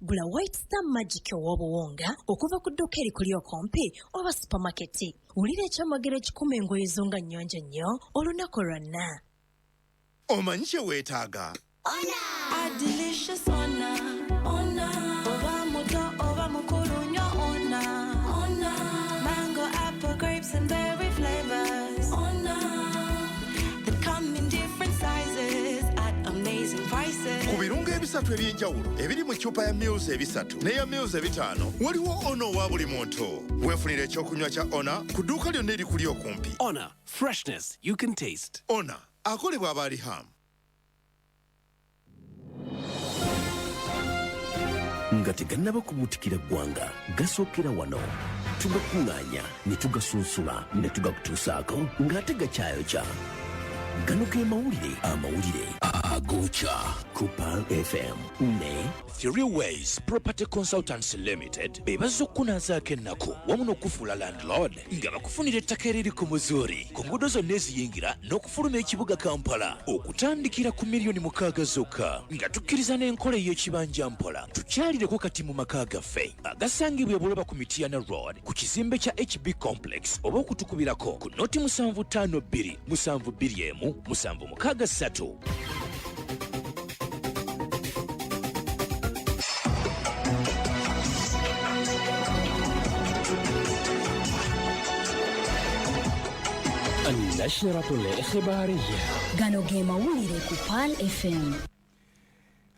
Gula White Star Magic owobuwonga okuva ku dduuka erikuli okumpi oba supermarket. Wulira ekyamagero ekikuma engoye zo nga nnyonjo nnyo olunaku lwonna. Omanyi kye weetaaga? Ona! A delicious ona, ona. Oba muto oba mukulu nnyo ona. Ona. Mango, apple, grapes and berry flavors. Ona. They come in different sizes at amazing prices. Ku birungo ebisatu eby'enjawulo ebiri mu ccupa ya Meals ebisatu n'eya Meals ebitaano waliwo Ona owa buli muntu. Weefunira ekyokunywa kya Ona ku dduuka lyonna erikuli okumpi. Ona, freshness you can taste. Ona akolebwa aba Aliham. Nga tegannaba kubuutikira ggwanga gasookera wano tugakuŋŋaanya ne tugasunsula ne tugakutuusaako ng'ate gakyayokya. Gano ge mawulire agookya ku Pearl FM ne Three Ways Property Consultants Limited bebaza okunazaako ennaku wamu n'okufuula landlord nga bakufunira ettaka eriri ku muzuuri ku nguudo zonna eziyingira n'okufuluma ekibuga Kampala okutandikira ku $6,000,000 zokka nga tukkiriza n'enkola ey'ekibanja mpola tukyalireko kati mu maka gaffe agasangibwa e Buloba ku Mityana Road ku kizimbe kya HB Complex oba okutukubirako ku noti 752 721 763. النشرة الإخبارية Gano ge mawulire ku Pearl FM.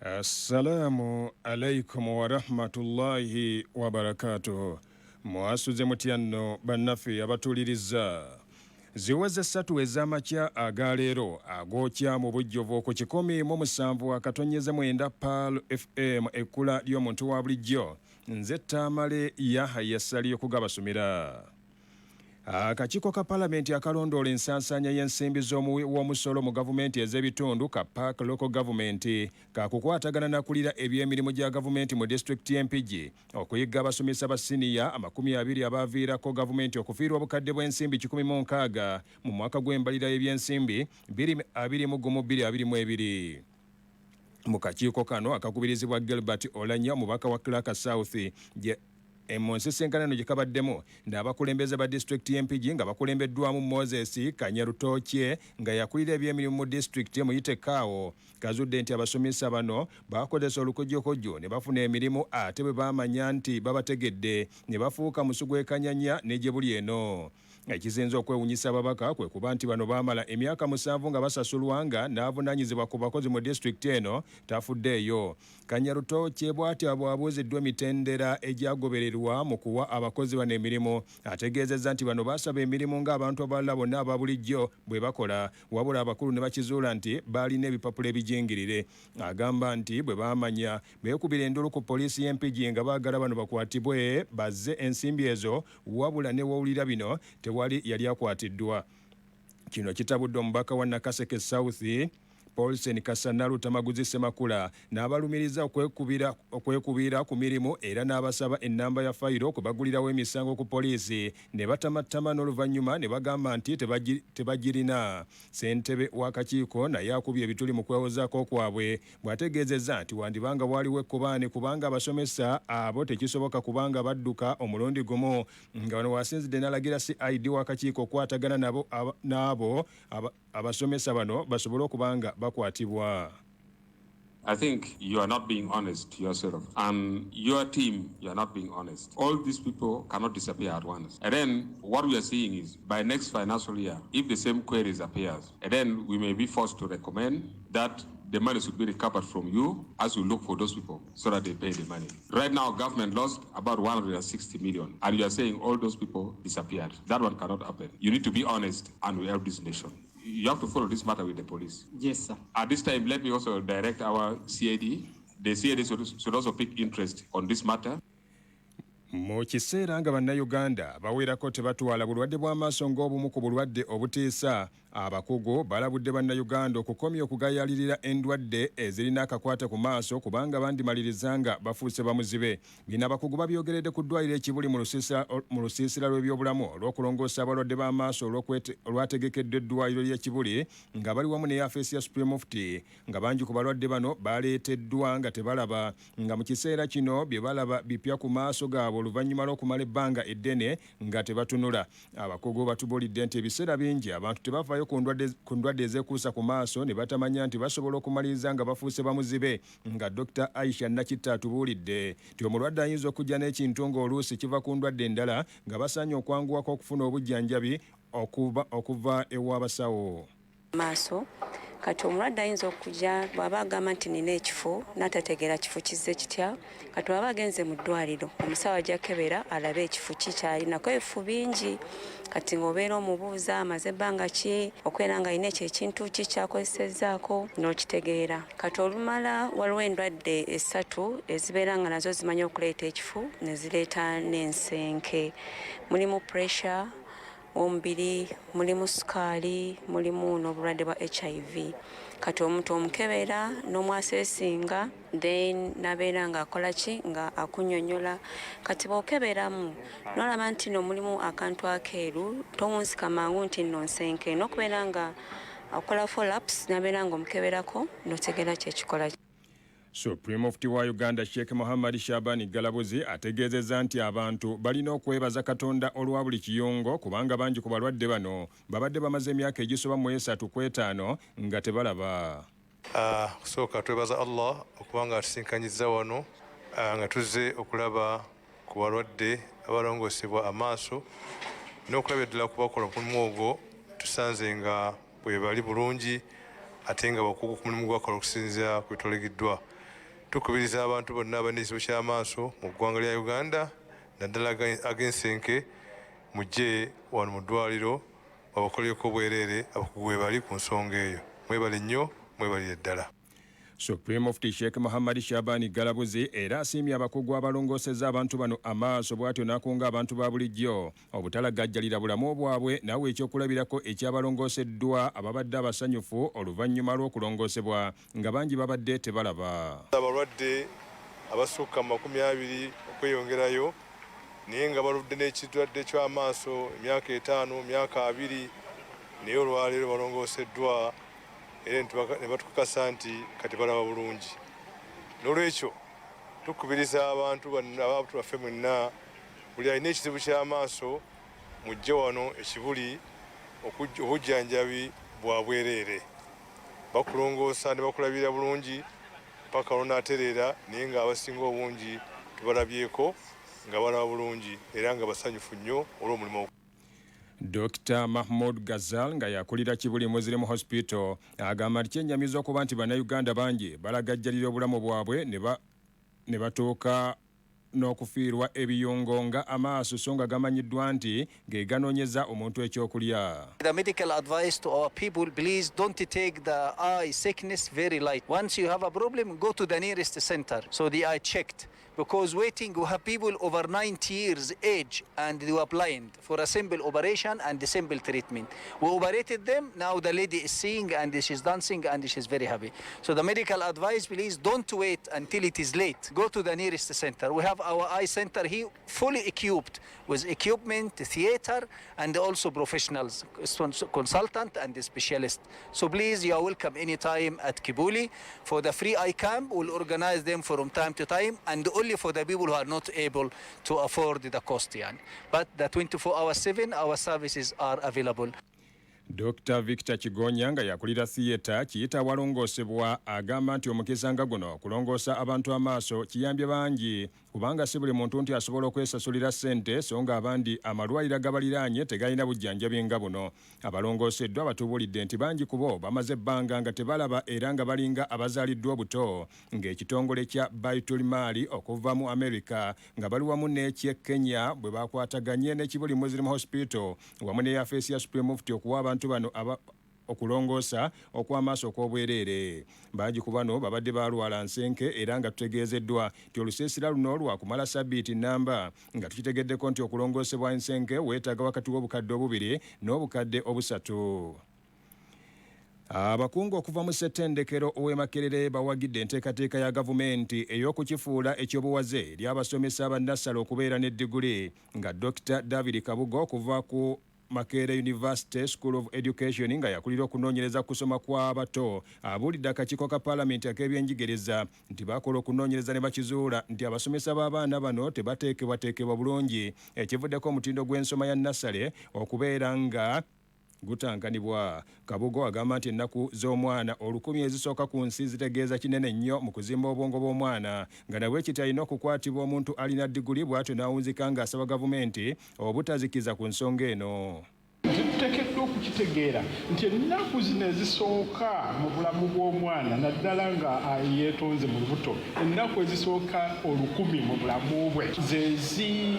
Assalamu alaikum wa rahmatullahi wa barakatuh. Mwasuze mutyanno bannaffe abatuliriza. Ziweze 3 ez'amakya agaleero agookya mu bujjuvu ku 107 akatonyeze 9 Pearl FM ekkula ly'omuntu wa bulijjo. Nze Tamale Yahya Ssali okugabasumira. Akakiiko ka Palamenti akalondoola ensansanya y'ensimbi w'omusolo mu gavumenti ez'ebitundu ka Park Local Government kakukwatagana n'akulira eby'emirimu gya gavumenti mu disitulikiti y'Empigi okuyigga abasomesa ba siniya 20 abaaviirako gavumenti okufiirwa obukadde bw'ensimbi 16 mu mwaka gw'embalira y'ebyensimbi 2021-2022. Mu kakiiko kano akakubirizibwa Gilbert Olanya omubaka wa Clark South Emonsisenkanano gye kabaddemu n'abakulembeze ba disitulikiti y'Empigi nga bakulembeddwamu Moses Kanyarutokye nga yakulira eby'emirimu mu disitulikiti Muyite Kaawo kazudde nti abasomesa bano bakozesa olukojjokojjo ne bafuna emirimu ate bwe baamanya nti babategedde ne bafuuka musu gw'ekanyanya ne gye buli eno. Ekizinza okwewunyisa ababaka kwe kuba nti bano baamala emyaka 7 nga basasulwa nga n'avunaanyizibwa ku bakozi mu disitulikiti eno tafuddeeyo. Kanyarutokye bw'ati bw'abuuziddwa emitendera egyagobererwa mu kuwa abakozi bano emirimu ategeezezza nti bano baasaba emirimu ng'abantu abalala bonna aba bulijjo bwe bakola wabula abakulu ne bakizuula nti baalina ebipapula ebijingirire. Agamba nti bwe baamanya beekubira endulu ku poliisi y'Empigi nga baagala bano bakwatibwe bazze ensimbi ezo wabula ne wawulira bino tewali yali akwatiddwa. Kino kitabudde omubaka wa Nakaseke South Paulsen Kasanalu Tamaguzi Semakula n'abalumiriza okwekubira ku mirimu era n'abasaba ennamba ya fayiro okubagulirawo emisango ku poliisi ne batamattama n'oluvannyuma ne bagamba nti tebagirina. Ssentebe w'akakiiko naye akubye ebituli mu kwewozaako kwabwe bw'ategeezezza nti wandibanga waliwo ekkobaane kubanga abasomesa abo tekisoboka kubanga badduka omulundi gumu nga wano wasinzidde n'alagira CID w'akakiiko okwatagana n'abo abasomesa bano basobole okubanga bakwatibwa. I think you are not being honest to yourself, and your team, you are not being honest. All these people cannot disappear at once. And then what we are seeing is by next financial year, if the same queries appears, and then we may be forced to recommend that the money should be recovered from you as you look for those people so that they pay the money. Right now, government lost about 160 million, and you are saying all those people disappeared. That one cannot happen. You need to be honest, and we help this nation. You have to follow this matter with the police. Yes, sir. At this time, let me also direct our CAD. The CAD should also pick interest on this matter. Mu kiseera nga bannayuganda bawerako tebatwala bulwadde bw'amaaso ng'obumu ku bulwadde obutiisa Abakugu balabudde bannayuganda okukomya okugayalirira endwadde ezirina akakwata ku maaso kubanga bandimaliriza nga bafuuse bamuzibe. Bino abakugu babyogeredde ku ddwaliro ekibuli mu lusiisira lw'ebyobulamu olw'okulongoosa abalwadde b'amaaso olwategekeddwa eddwaliro ly'ekibuli nga bali wamu ne yafeesi ya Supreme Mufti nga bangi ku balwadde bano baleeteddwa nga tebalaba nga mu kiseera kino bye balaba bipya ku maaso gaabwe oluvannyuma lw'okumala ebbanga eddene nga tebatunula. Abakugu batubuulidde nti ebiseera bingi abantu tebafaayo ku ndwadde ezekuusa ku maaso ne batamanya nti basobola okumaliriza nga bafuuse bamuzibe nga Dr. Aisha Nakitta atubuulidde nti omulwadde ayinza okujja n'ekintu ng'oluusi kiva ku ndwadde endala nga basaanye okwanguwako okufuna obujjanjabi okuva ew'abasawo. Maaso kati omulwadde ayinza okujja bw'aba agamba nti nina ekifo n'atategeera kifo kizze kitya, kati bw'aba agenze mu ddwaliro omusawo ajja kebera alabe ekifo kikyalinako ebifu bingi, kati ng'obeera omubuuza amaze ebbanga ki okubeera nga alina ekyo ekintu kikyakozesezzaako n'okitegeera. Kati olumala waliwo endwadde esatu ezibeera nga nazo zimanyi okuleeta ekifu ne zireeta n'ensenke. Mulimu pressure omubiri, mulimu sukaali, mulimu n'obulwadde bwa HIV. Kati omuntu omukebera n'omwaseesinga then nabeera ng'akola ki nga akunnyonnyola. Kati bw'okeberamu n'olaba nti no mulimu akantu akeeru towunsika mangu nti nno nsenke n'okubeera nga akola follow-ups nabeera ng'omukeberako n'otegeera kyekikola. Supreme Mufti wa Uganda Sheikh Muhammad Shabani Galabuzi ategeezezza nti abantu balina okwebaza Katonda olwa buli kiyungo kubanga bangi ku balwadde bano babadde bamaze emyaka egisoba mu 3 nga tebalaba. Kusooka twebaza Allah okubanga atusinkanyizza wano nga tuzze okulaba ku balwadde abalongoosebwa amaaso n'okulaba eddala kubakola ku mulimu ogwo tusanze nga bwe bali bulungi ate nga bakugu ku mulimu gwakola okusinziira ku bitolegeddwa. Tukubiriza abantu bonna abalina ekizibu ky'amaaso mu ggwanga lya Uganda naddala ag'ensenke mujje wano mu ddwaliro babakoleko obwereere abakugu bwe bali ku nsonga eyo. Mwebale nnyo, mwebalire ddala. Supreme Mufti Sheikh Muhammad Shabani Galabuzi era asiimye abakugu abalongoosezza abantu bano amaaso bw'atyo n'akunga abantu ba bulijjo obutalagajjalira bulamu bwabwe nawe ekyokulabirako ekyabalongooseddwa ababadde abasanyufu oluvannyuma lw'okulongoosebwa nga bangi babadde tebalaba. Abalwadde abasukka 20 okweyongerayo naye nga baludde n'ekirwadde ky'amaaso emyaka 5 myaka 2 naye olwaleero balongooseddwa era ne batukakasa nti kati balaba bulungi. N'olwekyo tukubiriza abantu baffe mwenna buli alina ekizibu ky'amaaso mujje wano ekibuli obujjanjabi bwa bwereere. Bakulongoosa ne bakulabira bulungi paka olw'onaatereera naye ng'abasinga obungi tubalabyeko nga balaba bulungi era nga basanyufu nnyo olw'omulimu. Dr. Mahmoud Ghazal nga yakulira Kibuli Muslim Hospital agamba nti kyennyamiza okuba nti bannayuganda bangi balagajjalira obulamu bwabwe ne batuuka n'okufiirwa ebiyungo nga amaaso so nga gamanyiddwa nti ge ganoonyeza omuntu ekyokulya. The medical advice to our people, please don't take the eye sickness very light. Once you have a problem, go to the nearest center so the eye checked. Because waiting, we have people over 90 years age and they were blind for a simple operation and a simple treatment. We operated them, now the lady is seeing and she's dancing and she's very happy. So the medical advice, please don't wait until it is late. Go to the nearest center. We have our eye center here fully equipped with equipment, theater and also professionals, consultant and specialist. So please, you are welcome anytime at Kibuli. For the free eye camp, we'll organize them from time to time and only for the people who are not able to afford the cost. But the 24/7 our services are available. Dr. Victor Kigonya nga yakulira theatre kiyita walongoosebwa agamba nti omukisa nga guno kulongoosa abantu amaaso kiyambye bangi kubanga si buli muntu nti asobola okwesasulira ssente so nga abandi amalwaliro gabaliraanye tegalina bujjanjabi nga buno. Abalongooseddwa batubuulidde nti bangi ku bo bamaze ebbanga nga tebalaba era nga balinga abazaaliddwa obuto ng'ekitongole kya Baitul Mali okuva mu America nga bali wamu n'eky'e Kenya bwe bakwataganye n'Ekibuli Muslim Hospital wamu ne yafeesi ya Supreme Mufti okuwa abantu bano okulongoosa okw'amaaso okw'obwereere. Bangi ku bano babadde balwala nsenke era nga tutegeezeddwa nti olusiisira luno lwakumala sabbiiti nnamba nga tukitegeddeko nti okulongoosebwa ensenke weetaaga wakati w'obukadde 2 n'obukadde 3. Abakungu okuva mu ssettendekero ow'e Makerere bawagidde enteekateeka ya gavumenti ey'okukifuula ekyobuwaze eri abasomesa bannassale okubeera ne diguli nga Dr. David Kabugo okuva ku Makerere University School of Education nga yakulira okunoonyereza kusoma kw'abato abuulidde akakiiko ka paalamenti ak'ebyenjigiriza nti bakola okunoonyereza ne bakizuula nti abasomesa b'abaana bano tebateekebwateekebwa bulungi ekivuddeko omutindo gw'ensoma ya nassale okubeera nga gutankanibwa. Kabugo agamba nti ennaku z'omwana 1000 ezisooka ku nsi zitegeeza kinene nnyo mu kuzimba obwongo bw'omwana nga nabwe kiti alina okukwatibwa omuntu alina diguli bw'atyo n'awunzika ng'asaba gavumenti obutazikiza ku nsonga eno. Tuteekeddwa okukitegeera nti ennaku zino ezisooka mu bulamu bw'omwana naddala nga yeetonze mu lubuto ennaku ezisooka 1000 mu bulamu bwe zezi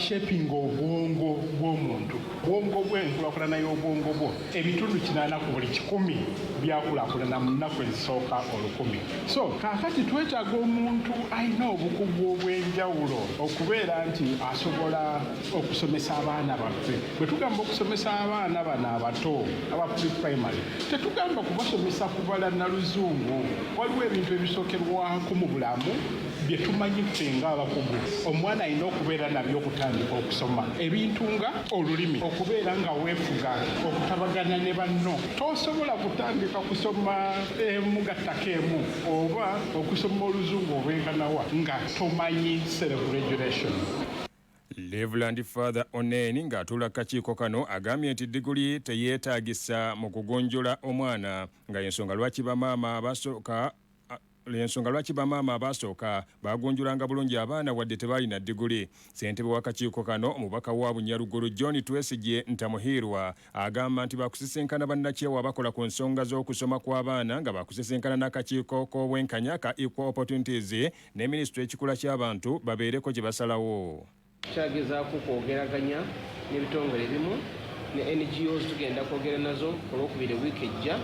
shaping obwongo bw'omuntu obwongo bwe enkulaakulana y'obwongo bwo ebitundu 80 ku buli 100 byakulaakulana mu nnaku ezisooka 1000. So kaakati twetaaga omuntu alina obukugu obw'enjawulo okubeera nti asobola okusomesa abaana baffe. Bwe tugamba okusomesa abaana bano abato aba pre-primary tetugamba kubasomesa kubala na luzungu. Waliwo ebintu ebisookerwako mu bulamu bye tumanyi ffe ng'abakugu. Omwana alina okubeera nabyo okutandika okusoma ebintu nga olulimi, okubeera nga weefuga, okutabagana ne banno. Tosobola kutandika kusoma mugattako emu oba okusoma oluzungu obwenkanawa nga tomanyi self-regulation. Reverend Father Oneni ng'atuula kakiiko kano agambye nti diguli teyeetaagisa mu kugonjola omwana nga y'ensonga lwaki bamaama abasooka bagonjolanga bulungi abaana wadde tebaalina diguli. Ssentebe w'akakiiko kano omubaka wa Bunyaruguru John Twesigye Ntamuhiirwa agamba nti bakusisinkana bannakyewa bakola ku nsonga z'okusoma kw'abaana nga bakusisinkana n'akakiiko k'obwenkanya ka Equal Opportunities ne Minisitule ekikula ky'abantu babeereko gye basalawo. Kyagezaako kwogeraganya n'ebitongole ebimu ne NGOs tugenda kwogera nazo olwokubiri wiiki ejja.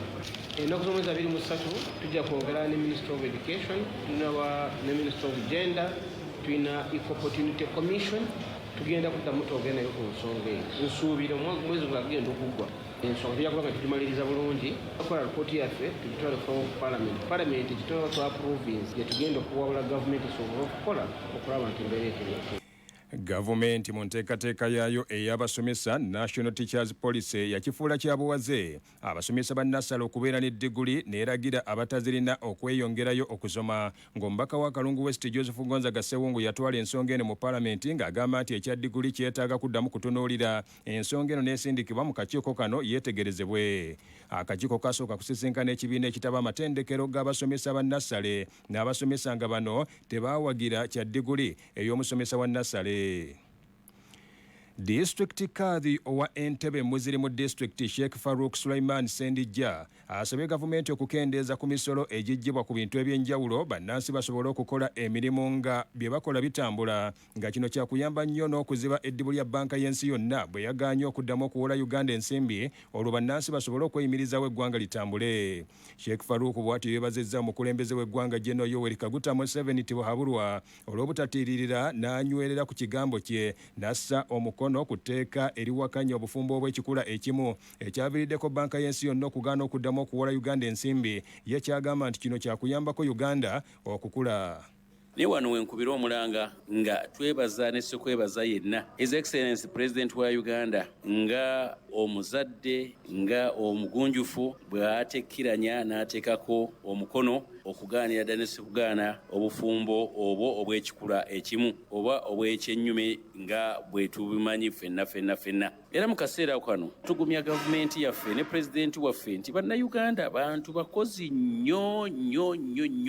Ennaku z'omwezi 23 tujja kwogera ne Minister of Education, ne Minister of Gender, tulina Equal Opportunity Commission. Tugenda kuddamu twogera nayo ku nsonga eyo. Nsuubira omwezi gwagenda okuggwa ensonga tujja kuba nga tugimaliriza bulungi. Tukola alipooti yaffe tugitwale ku Parliament egitwala ku province gye tugenda okuwabula gavumenti esobola okukola okulaba nti embeera etereeteeka. Gavumenti mu nteekateeka yaayo ey'abasomesa National Teachers Policy yakifuula kyabuwaze abasomesa bannassale okubeera ne diguli n'eragira abatazirina okweyongerayo okusoma ng'omubaka wa Kalungu West Joseph Gonzaga Ssewungu yatwala ensonga eno mu paalamenti ng'agamba nti ekya diguli kyetaaga kuddamu kutunuulira ensonga eno n'esindikibwa mu kakiiko kano yeetegerezebwe. Akakiiko kasooka kusisinkana ekibiina ekitaba amatendekero g'abasomesa bannassale n'abasomesa nga bano tebaawagira kya diguli ey'omusomesa wa nassale. District Kadhi owa Entebbe muziri mu District Sheikh Farouk Sulaiman Sendijja asabye gavumenti okukendeeza ku misolo egiggyibwa ku bintu eby'enjawulo bannansi basobole okukola emirimu nga bye bakola bitambula nga kino kyakuyamba nnyo n'okuziba eddibu lya bbanka y'ensi yonna bwe yagaanye okuddamu okuwola Uganda ensimbi olwo bannansi basobole okweyimirizawo eggwanga litambule. Sheikh Farouk bw'atyo yeebazizza omukulembeze w'eggwanga General Yoweri Kaguta Museveni Tibuhaburwa olw'obutatiiririra n'anywerera ku kigambo kye n'assa omukono ku tteeka eriwakanya obufumbo obw'ekikula ekimu ekyaviiriddeko bbanka y'ensi yonna okugaana okuddamu okuwola Uganda ensimbi ye kyagamba nti kino kyakuyambako Uganda okukula. Ne wano wenkubira omulanga nga twebaza ne sekwebaza yenna His Excellency President wa Uganda nga omuzadde nga omugunjufu bw'atekkiranya n'ateekako omukono okugaanira ddala ne sekugaana obufumbo obwo obw'ekikula ekimu oba obw'ekyennyume nga bwe tubimanyi ffenna. Era mu kaseera kano tugumya gavumenti yaffe ne pulezidenti waffe nti bannayuganda bantu bakozi nnyo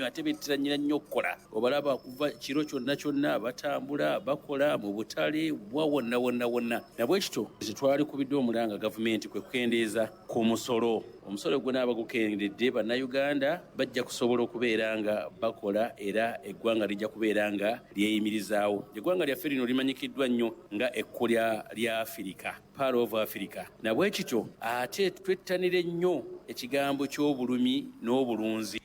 ate bettiranyira nnyo okukola. Obalaba kuva kiro kyonna batambula bakola mu butale bwa wonna. Nabwe kityo twali kubidde omulanga gavumenti kwe kukendeeza ku musolo. Omusolo gwe naaba gukendedde bannayuganda bajja kusobola okubeera nga bakola era eggwanga lijja kubeera nga lyeyimirizaawo. Eggwanga lyaffe lino limanyikiddwa nnyo nga ekkolya lya Afirika, Pearl of Africa. Nabwe kityo ate twettanire nnyo ekigambo ky'obulumi n'obulunzi.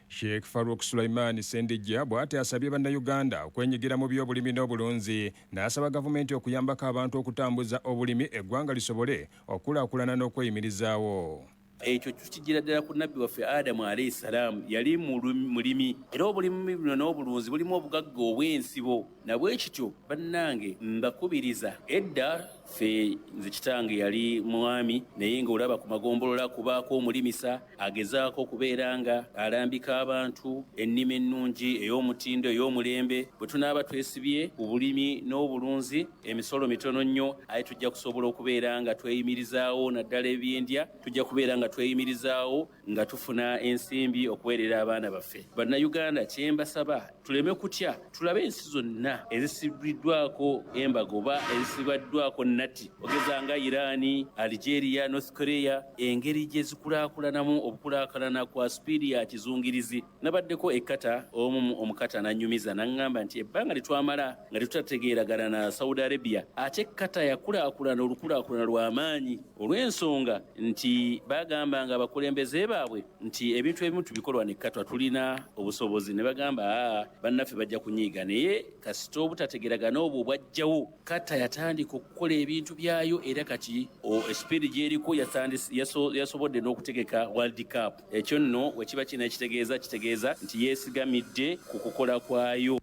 Sheikh Farouk Sulaiman Sendijja bw'ate asabye bannayuganda okwenyigira mu by'obulimi n'obulunzi n'asaba gavumenti okuyambako abantu okutambuza obulimi eggwanga lisobole okulaakulana n'okweyimirizaawo. ekyo tukigira ddala ku nabbi waffe Adamu alayhi salaamu yali mulimi era obulimi buno n'obulunzi bulimu obugagga obw'ensibo nabwe kityo bannange mbakubiriza edda ffe nze kitange yali mwami naye ng'olaba ku magombolola kubaako omulimisa agezaako okubeera nga alambika abantu ennima ennungi ey'omutindo ey'omulembe bwe tunaaba twesibye ku bulimi n'obulunzi emisolo mitono nnyo aye tujja kusobola okubeera nga tweyimirizaawo naddala ebyendya tujja kubeera nga tweyimirizaawo nga tufuna ensimbi okuweerera abaana baffe bannayuganda kye mbasaba tuleme kutya tulabe ensi zonna ezisibiddwako embago oba ezisibiddwako nati ogeza nga Irani, Algeria, North Korea engeri gye zikulaakulanamu obukulaakulana kwa spiidi ya kizungirizi nabaddeko ekkata omukata nanyumiza naŋŋamba nti ebbanga litwamala nga tutategeeragana na Saudi Arabia ate ekkata yakulaakulana olukulaakulana lw'amaanyi olw'ensonga nti bagamba nga abakulembeze baabwe nti ebintu ebimu tubikolwa nekkatwa tulina obusobozi ne bagamba bannaffe bajja kunyiiga naye kasita obutategeeragana obwo bwajjawo kata yatandika okukola ebintu byayo era kati esipiidi gyeriko yasobodde n'okutegeka World Cup ekyo nno wekiba kino kitegeeza nti yeesigamidde ku kukola kwayo.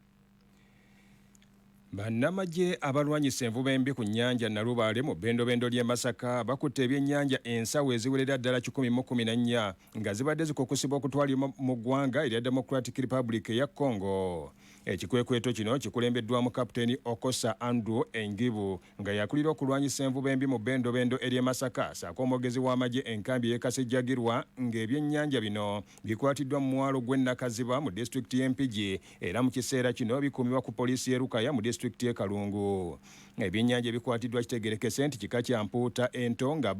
Bannamagye abalwanyisa envuba embi ku nnyanja Nalubaale mu bbendobendo ly'e Masaka bakutte ebyennyanja ensawo eziwerera ddala 114 nga zibadde zikukusibwa okutwalibwa mu ggwanga erya Democratic Republic eya Congo. Ekikwekweto kino kikulembeddwamu Kapiteeni Okosa Andrew Engibu nga yakulira okulwanyisa envuba embi mu bbendobendo ery'e Masaka saako omwogezi w'amagye enkambi y'e Kasejjagirwa ng'ebyennyanja bino bikwatiddwa mu mwalo gw'e Nakaziba mu disitulikiti y'e Mpigi era mu kiseera kino bikuumibwa ku poliisi y'e Rukaya mu disitulikiti y'e Kalungu. Ebyennyanja ebikwatiddwa kitegerekese nti kika kya mpuuta ento nga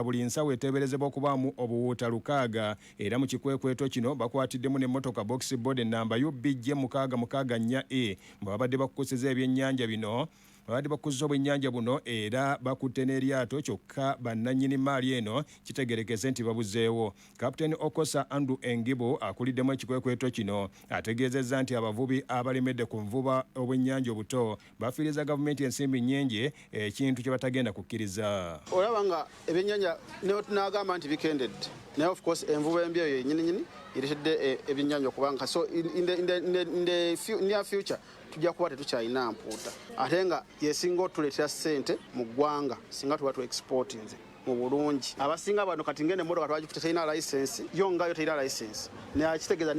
buli nsawo eteeberezebwa okubaamu obuwuuta 6 era mu kikwekweto kino bakwatiddemu n'emmotoka box board ennamba UBJ 664 babadde bakukusiza ebyennyanja bino babadde bakuziza obwennyanja buno era bakutte n'eryato kyokka bannannyini maali eno kitegerekese nti babuzeewo. Kapiteeni Okosa Andrew Engibo akuliddemu ekikwekweto kino ategeezezza nti abavubi abalemedde ku nvuba obwennyanja obuto bafiiriza gavumenti ensimbi nnyingi ekintu kye batagenda kukkiriza. Olaba nga ebyennyanja n'agamba nti bikendedde naye of course envuba embi eyo yennyini iretedde ebyennyanja okubanga so in the near future tujja kuba tetukyalina mpuuta ate nga yesinga otuleetera ssente mu ggwanga singa tuba tu exportinze mu bulungi. Abasinga bano kati ngende emmotoka twagikutte terina license yo ngayo terina license nakitegeeza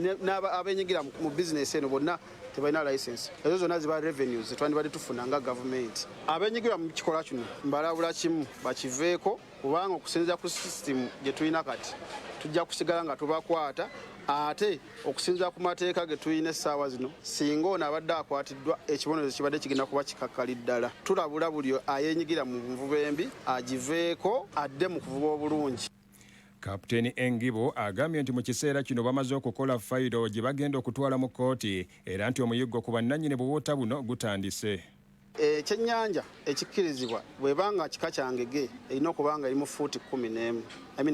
abenyigira mu bizinesi eno bonna tebalina license ezo zonna ziba revenues zetwandibadde tufuna nga gavumenti. Abenyigira mu kikolwa kino mbalabula kimu bakiveeko kubanga okusinziira ku system gye tulina kati tujja kusigala nga tubakwata ate okusinziira ku mateeka ge tulina essaawa zino singa ono abadde akwatiddwa ekibonerezo kibadde kigenda kuba kikakkali ddala. Tulabula buli ayenyigira mu nvuba embi agiveeko adde mu kuvuba obulungi. Kapiteeni Engibo agambye nti mu kiseera kino bamaze okukola fayiro gye bagenda okutwala mu kkooti era nti omuyiggo ku bannannyini buwuuta buno gutandise. Ekyennyanja ekikkirizibwa bw'ebanga kika kya ngege erina okuba nga eri mu fuuti 11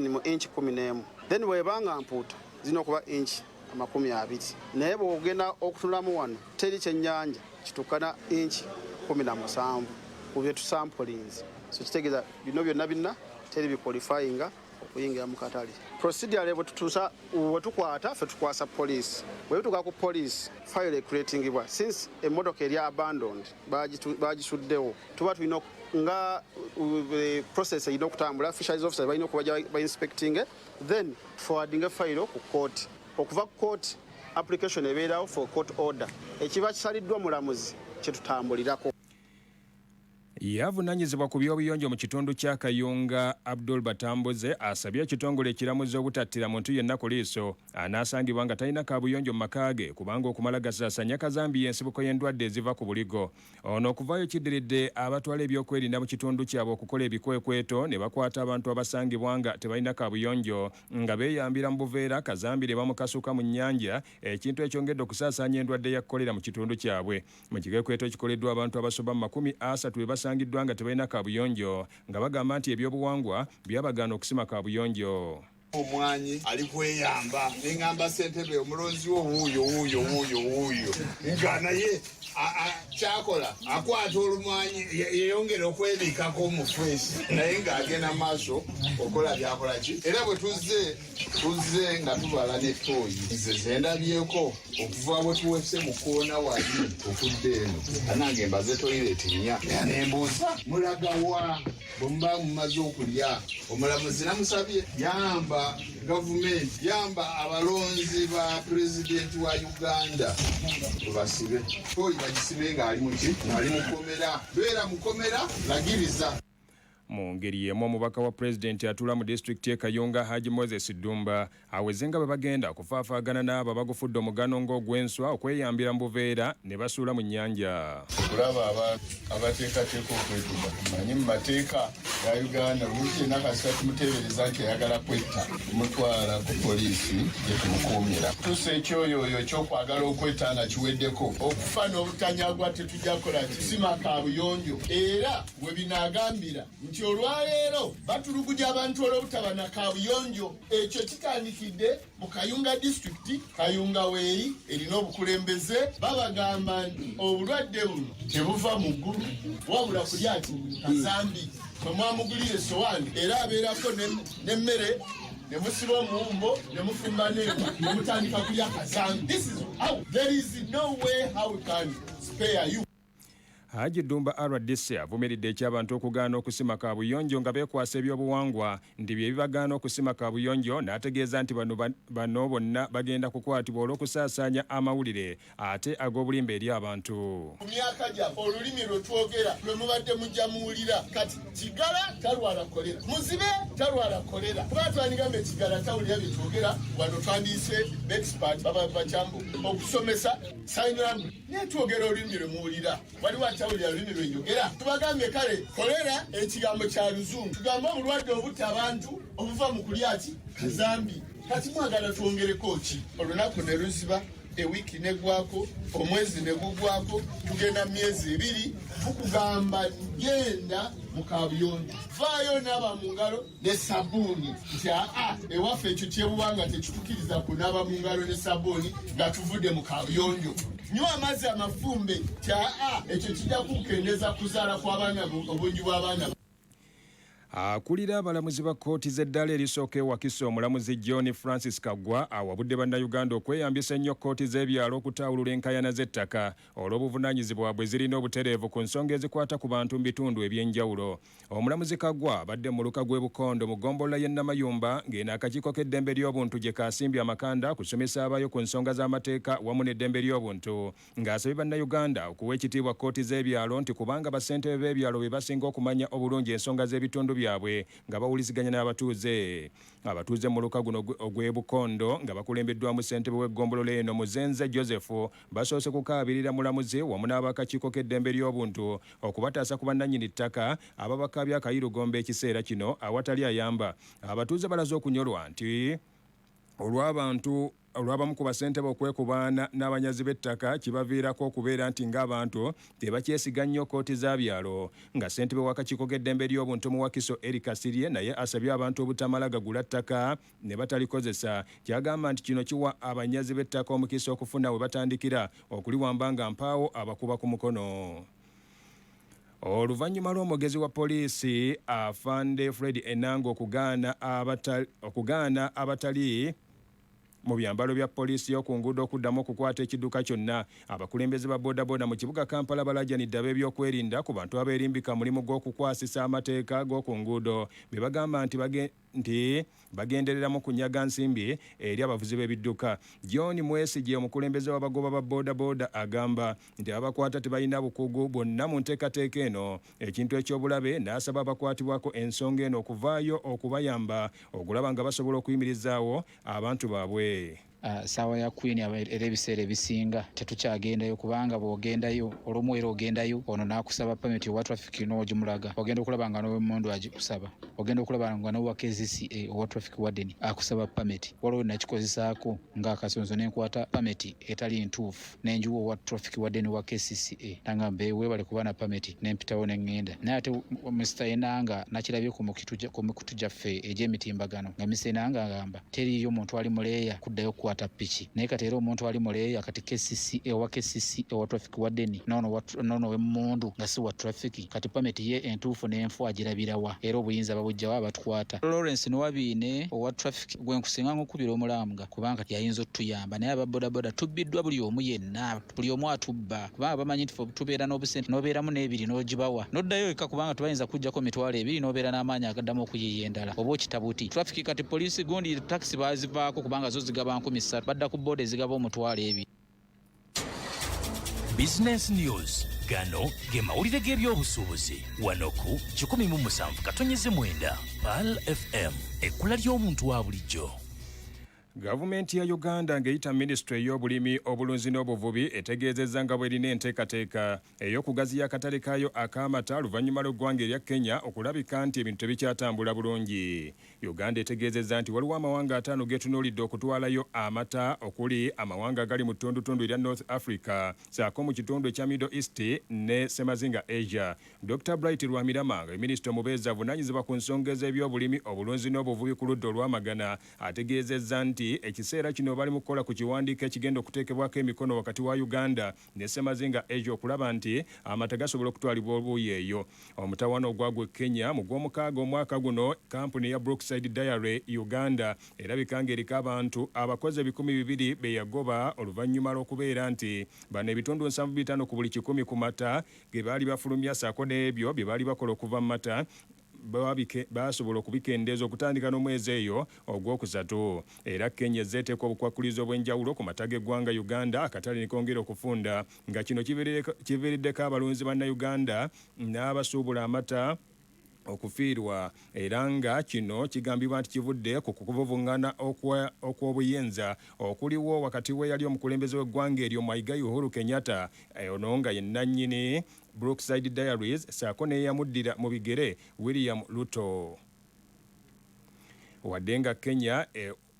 mu inchi 11 then bw'ebanga mpuuta zirina okuba inchi 20 naye bw'ogenda okutunulamu wano teri kyennyanja kitukana inchi 17 ku bye tusampulinzi so kitegeeza bino byonna teri bikwalifayinga okuyingira mu katale. Procedure bwe tukwata ffe tukwasa poliisi bwe bituuka ku poliisi fayiro ecreatingibwa since emmotoka eri abandoned bagisuddewo tuba tulina nga process erina okutambula fisheries officers balina okuba bainspecting then forwarding fayiro ku court okuva ku court application ebeerawo for court order ekiba kisaliddwa mulamuzi kyetutambulirako. Yavunaanyizibwa ku by'obuyonjo mu kitundu kya Kayunga Abdul Batambuze asabye ekitongole ekiramuzi obutattira muntu yenna ku liiso anaasangibwa nga talina kaabuyonjo mu maka ge kubanga okumala gasaasanya kazambi y'ensibuko y'endwadde eziva ku buligo. Ono okuvaayo kiddiridde abatwala ebyokwerinda mu kitundu kyabwe okukola ebikwekweto ne bakwata abantu abasangibwa nga tebalina kaabuyonjo nga beeyambira mu buveera kazambire bamukasuka mu nnyanja ekintu ekyongedde okusaasaanya endwadde ya kolera mu kitundu kyabwe. Mu kikwekweto kikoleddwa abantu abasoba mu 30 be basangiddwa nga tebalina kaabuyonjo nga bagamba nti ebyobuwangwa byabagaana okusima kaabuyonjo. omwanyi ali kweyamba neŋŋamba ssentebe omulonzi wo wuuyo nga naye kyakola akwata olumwanyi yeyongera okwebikako mu feesi naye ng'agenda maaso okola byakola ki era bwe tuzze nga tubala ne tooyi nze zendabyeko okuva bwe tuwese mu koona wali okudde eno anange mbaze toyireti nnya nembuuza mulagawa bwe muba mumaze okulya omulamuzi namusabye yamba gavumenti yamba abalonzi ba pulezidenti wa Uganda tubasibe tooyi bagisibe ng'ali muki ng'ali mukomera beera mukomera lagiriza. Mu ngeri y'emu omubaka wa pulezidenti atuula mu disitulikiti y'e Kayunga Haji Moses Dumba aweze nga bwe bagenda kufaafaagana n'abo abagufudde omugano ng'ogw'enswa okweyambira mu buveera ne basuula mu nnyanja. Okulaba abateekateeka okwetuga manyi mu mateeka ga Uganda oluusi yenna kasita tumuteebereza nti ayagala kwetta tumutwala ku poliisi gye tumukuumira. Tusa ekyoyoyo ky'okwagala okwetta nga kiweddeko okufa n'obutanyagwa tetujja kukola kisima kaabuyonjo era we binaagambira nti olwaleero batuluguja abantu olw'obutaba na kaabuyonjo. Ekyo kitandikidde mu Kayunga disitulikiti. Kayunga weeyi erina obukulembeze babagamba nti obulwadde buno tebuva mu ggulu wabula kuli ati kazambi mwe mwamugulira essowaani era abeerako n'emmere ne musiba omuwumbo ne mufumba n'enva ne mutandika kulya kazambi. This is how there is no way how we can spare you. Haji Dumba RDC avumiridde eky'abantu okugaana okusima kaabuyonjo nga beekwasa ebyobuwangwa ndi bye bibagaana okusima kaabuyonjo n'ategeeza nti bano bonna bagenda kukwatibwa olw'okusaasaanya amawulire ate ag'obulimba eri abantu. Mu myaka gyaffe olulimi lwe twogera lwe mubadde mujja muwulira kati Kigala talwala kolera muzibe talwala kolera kuba twanigamba Kigala tawulira bye twogera wano twandiise expert baba bakyambu okusomesa sign language naye twogera olulimi lwe muwulira waliwo tawulira olulimi lwe njogera tubagambye kale kolera ekigambo kya luzungu tugambe obulwadde obutta abantu obuva mu kulya ki kazambi kati mwagala twongereko ki olunaku ne luziba ewiiki negwako omwezi negugwako tugenda myezi 2 tukugamba genda mu kaabuyonjo vaayo naaba mu ngalo ne sabuuni nti ewaffe ekyo kyebuwanga tekitukiriza kunaaba mu ngalo ne sabuuni nga tuvudde mu kaabuyonjo nywa amazzi amafumbe nti ekyo kijja kukendeza kuzaala kw'abaana obungi bw'abaana. Akulira abalamuzi ba kkooti z'eddala erisooka ewakisa omulamuzi John Francis Kaggwa awabudde bannayuganda okweyambisa ennyo kkooti z'ebyalo okutaawulula enkaayana z'ettaka olw'obuvunaanyizibwa bwe zirina obutereevu ku nsonga ezikwata ku bantu mu bitundu eby'enjawulo. Omulamuzi Kaggwa abadde mu muluka gw'e Bukondo mu ggombolola y'e Namayumba ng'eno akakiiko k'eddembe ly'obuntu gye kaasimbye amakanda kusomesa abayo ku nsonga z'amateeka wamu n'eddembe ly'obuntu ng'asabye bannayuganda okuwa ekitiibwa kkooti z'ebyalo nti kubanga bassentebe b'ebyalo be basinga okumanya obulungi ensonga z'ebitundu byabwe nga bawuliziganya n'abatuuze. Abatuuze mu muluka guno ogw'e Bukondo nga bakulembeddwamu ssentebe w'eggombolola eno Muzenze Joseph basoose kukaabirira mulamuzi wamu n'abakakiiko k'eddembe ly'obuntu okubataasa ku bannannyini ttaka ababakabya akayirugomba ekiseera kino awatali ayamba. Abatuuze balaze okunyolwa nti olw'abamu ku basentebe okwekubaana n'abanyazi b'ettaka kibaviirako okubeera nti ng'abantu tebakyesiga nnyo kkooti za byalo nga ssentebe w'akakiiko k'eddembe ly'obuntu mu Wakiso Eric Kasirye naye asabye abantu obutamala gagula ttaka ne batalikozesa. Kyagamba nti kino kiwa abanyazi b'ettaka omukisa okufuna we batandikira okuliwamba nga mpaawo abakuba ku mukono. Oluvannyuma lw'omwogezi wa poliisi Afande Fred Enanga okugaana abatali mu byambalo bya poliisi y'oku nguudo okuddamu okukwata ekidduka kyonna, abakulembeze ba bodaboda mu kibuga Kampala balaajanidde ab'ebyokwerinda ku bantu abeerimbika mulimu gw'okukwasisa amateeka g'oku nguudo be bagamba nti bagendereramu kunyaga nsimbi eri abavuzi b'ebidduka. John Mwesigye omukulembeze w'abagoba ba bodaboda agamba nti abakwata tebalina bukugu bonna mu nteekateeka eno. Ekintu eky'obulabe n'asaba abakwatibwako ensonga eno okuvaayo okubayamba okulaba nga basobola okuyimirizaawo abantu baabwe. saawa ya Queen era ebiseera ebisinga tetukyagendayo kubanga bw'ogendayo olumu era ogendayo ono n'akusaba pamiti owa traffic n'ogimulaga ogenda okulaba nga n'owemmundu agikusaba ogenda okulaba nga n'owa KCCA owa traffic warden akusaba pamiti waliwo nakikozesaako ng'akasonso n'enkwata pamiti etali ntuufu n'enjuwa owa traffic warden wa KCCA nanga weebale kuba na pamiti n'empitawo n'eŋŋenda naye ate Mr. Enanga nakirabye ku mikutu gyaffe egy'emitimbagano nga Mr. Enanga agamba teriyo omuntu ali muleeya kuddayo kukwata piki naye kati era omuntu ali muleeya kati KCCA owa KCCA owa traffic warden noono w'emmundu nga si wa traffic kati pamiti ye entuufu n'enfu agirabirawa era obuyinza babujjawo abatukwata. Lawrence Nwabiine owa traffic gwe nkusinga nk'okubira omulambwa kubanga yayinza otuyamba naye ababodaboda tubbiddwa buli omu yenna buli omu atubba kubanga bamanyi nti tubeera n'obusente n'obeeramu n'ebiri n'ogibawa n'oddayo eka kubanga tubayinza kujjako mitwalo ebiri n'obeera n'amaanyi agaddamu okuyiiya endala oba okitabuti traffic kati poliisi gundi takisi baazivaako kubanga zo zigaba 13 badda ku booda ezigaba omutwalo ebiri. Business News gano ge mawulire g'ebyobusuubuzi wano ku 17.9 PAL FM ekkula ly'omuntu wa bulijjo. Gavumenti ya Uganda ng'eyita Ministry ey'obulimi obulunzi n'obuvubi etegeezezza nga bw'erina enteekateeka ey'okugaziya akatale kaayo ak'amata luvannyuma lw'eggwanga erya Kenya okulabika nti ebintu tebikyatambula bulungi. Uganda etegeezezza nti waliwo amawanga 5 geetunuulidde okutwalayo amata okuli amawanga agali mu ttundutundu erya North Africa saako mu kitundu ekya Middle East ne Semazinga Asia. Dr. Bright Lwamirama nga minisita omubeezi avunaanyizibwa ku nsonga z'ebyobulimi obulunzi n'obuvubi ku ludda olw'amagana ategeezezza nti ekiseera kino bali mu kukola ku kiwandiiko ekigenda okuteekebwako emikono wakati wa Uganda ne Semazinga Asia okulaba nti amata gasobola okutwalibwa obuuyi eyo. Omutawaana ogwagwa Kenya mu gw'omukaaga omwaka guno kampuni ya Brookside Dairy Uganda erabika ng'eriko abantu abakozi 200 be yagoba oluvannyuma lw'okubeera nti bano ebitundu 75 ku buli 100 ku mata ge baali bafulumya saako n'ebyo bye baali bakola okuva mu mata basobola okubikendeeza okutandika n'omwezi eyo ogwokusatu. Era Kenya zeeteeka obukwakkulizo obw'enjawulo ku mata g'eggwanga Uganda akatale ne kongera okufunda nga kino kiviiriddeko abalunzi bannayuganda n'abasuubula amata okufiirwa era nga kino kigambibwa nti kivudde ku kuvuvuŋŋana okw'obuyinza okuliwo wakati we yali omukulembeze w'eggwanga eryo Muigai Uhuru Kenyatta ono nga ye nannyini Brookside Dairies saako neeyamuddira mu bigere William Ruto. Wadde nga Kenya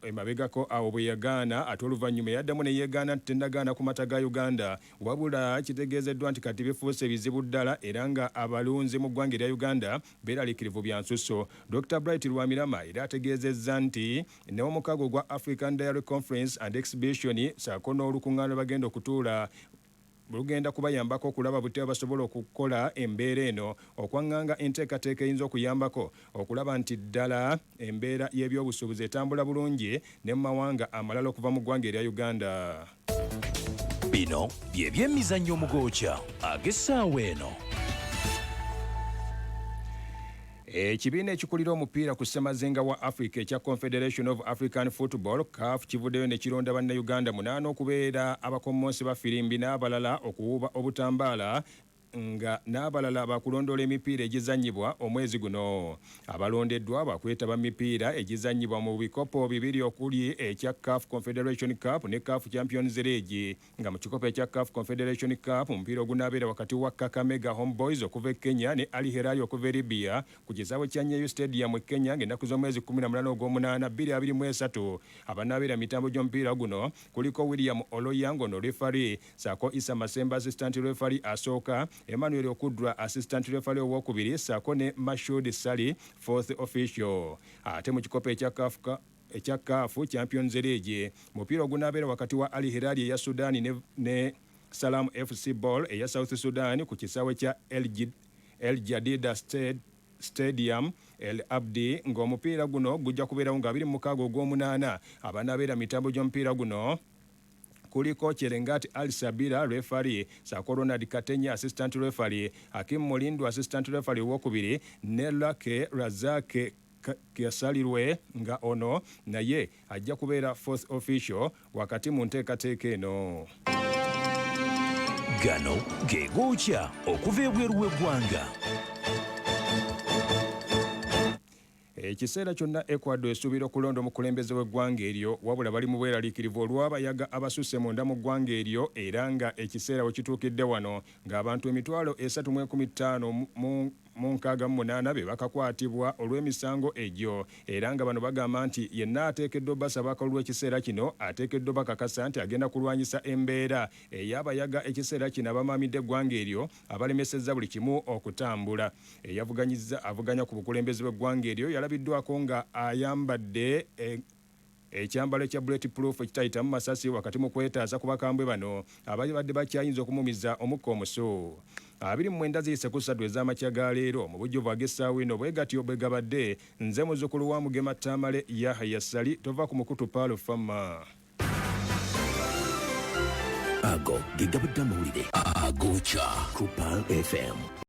emabegako awo bwe yagaana ate oluvannyuma yaddamu ne yeegaana nti tennagaana ku mata ga Uganda wabula kitegeezeddwa nti kati bifuuse bizibu ddala era nga abalunzi mu ggwanga erya Uganda beeraliikirivu bya nsusso. Dr. Bright Lwamirama era ategeezezza nti n'omukago gwa African Dairy Conference and Exhibition saako n'olukuŋŋaana bagenda okutuula lugenda kubayambako okulaba butya basobola okukola embeera eno okwaŋŋanga enteekateeka eyinza okuyambako okulaba nti ddala embeera y'ebyobusuubuzi etambula bulungi ne mu mawanga amalala okuva mu ggwanga erya Uganda. Bino bye by'emizannyo omugookya ag'essaawa eno. Ekibiina ekikulira omupiira ku Ssemazinga wa Africa ekya Confederation of African Football CAF kivuddeyo ne kironda bannayuganda 8 okubeera abakommonsi ba firimbi n'abalala okuwuba obutambaala nga n'abalala bakulondoola emipiira egizannyibwa omwezi guno. Abalondeddwa bakwetaba mipiira egizannyibwa mu bikopo bibiri okuli ekya CAF Confederation Cup ne CAF Champions League nga mu kikopo ekya CAF Confederation Cup omupiira ogunaabeera wakati wa Kakamega Homeboys okuva e Kenya ne Al Hilal okuva e Libya ku kisaawe kya Nyayo Stadium e Kenya ng'ennaku z'omwezi 18 ogw'omunaana 2023. Abanaabeera mitambo gy'omupiira guno kuliko William Oloyango no referee saako Isa Masemba assistant referee asooka, Emmanuel Okudra assistant referee owokubiri saako ne Mashud Ssali fourth official. Ate mu kikopo ekya CAF Champions League mupiira ogunaabeera wakati wa Al Hilal eya Sudan ne Salam FC Ball eya South Sudan ku kisaawe kya El Jadida Stadium El Abdi ng'omupiira guno gujja kubeerawo nga 26 ogw'omunaana. Abanaabeera mitambo gy'omupiira guno kuliko Cherengati Ali Sabira referee saako Ronald Katenya assistant referee, Hakim Molindu assistant referee wokubiri ne Lake Razake Kiasalirwe nga ono naye ajja kubeera fourth official wakati mu nteekateeka eno. Gano ge gookya okuva ebweru w'eggwanga. ekiseera kyonna Ecuador esuubira okulonda omukulembeze w'eggwanga eryo wabula bali mu bweraliikirivu olw'abayaga abasusse munda mu ggwanga eryo era nga ekiseera we kituukidde wano ng'abantu 3,368 be bakakwatibwa olw'emisango egyo era nga bano bagamba nti yenna ateekeddwa basaba akalulu ekiseera kino ateekeddwa bakakasa nti agenda kulwanyisa embeera ey'abayaga ekiseera kino abamaamidde eggwanga eryo abalemesezza buli kimu okutambula. Avuganya ku bukulembeze bw'eggwanga eryo yalabiddwako nga ayambadde ekyambalo ekya bulletproof ekitayitamu masasi wakati mu kwetaaza ku bakambwe bano ababadde bakyayinza okumumiza omukka omusu. 29 ziyise ku 3 ez'amakya ga leero mu bujjuvu ag'essaawa eno bwe gatyo bwe gabadde nze muzzukulu wa Mugema Tamale Yahya Ssali tova ku mukutu Paalo Fama. Ago ge gabadde amawulire Agookya ku Paal FM.